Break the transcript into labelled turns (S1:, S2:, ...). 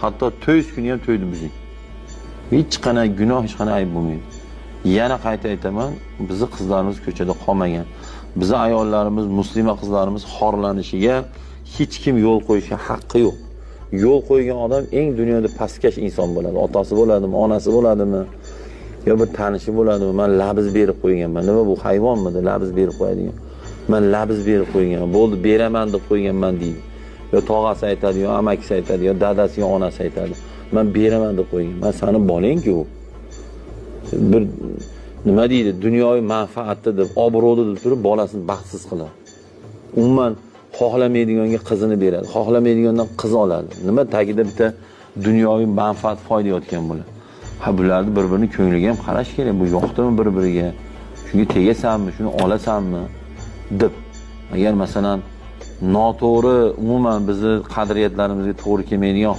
S1: Hatto to'y kuni ham to'ydi buzing. Hech qanday gunoh, hech qanday ayb bo'lmaydi. Yana qayta aytaman, bizni qizlarimiz ko'chada qolmagan. Bizni ayollarimiz, muslima qizlarimiz xorlanishiga hech kim yo'l qo'yishga haqqi yo'q. Yo'l qo'ygan odam eng dunyoda pastkash inson bo'ladi. Otasi bo'ladimi, onasi bo'ladimi, yo bir tanishi bo'ladimi? Men labz berib qo'yganman. Nima bu hayvonmi-da labz berib qo'yadigan? Men labz berib qo'yganman. Bo'ldi, beraman deb qo'yganman deydi. Yo tog'asi aytadi, yo amakisi aytadi, yo dadasi, yo onasi aytadi. Men beraman deb qo'yganman. Men seni bolang-ku. Bir nima deydi? Dunyoviy manfaatni deb, obro'ni deb turib bolasini baxtsiz qiladi. Umuman xohlamaydiganga qizini beradi, xohlamaydigandan qiz oladi. Nima tagida bitta dunyoviy manfaat foyda yotgan bo'ladi. Ha, bularni bir-birini ko'ngliga ham qarash kerak. Bu yoqdimi bir-biriga? Shunga tegasanmi, shuni olasanmi deb. Agar masalan noto'g'ri, umuman bizni qadriyatlarimizga to'g'ri kelmaydigan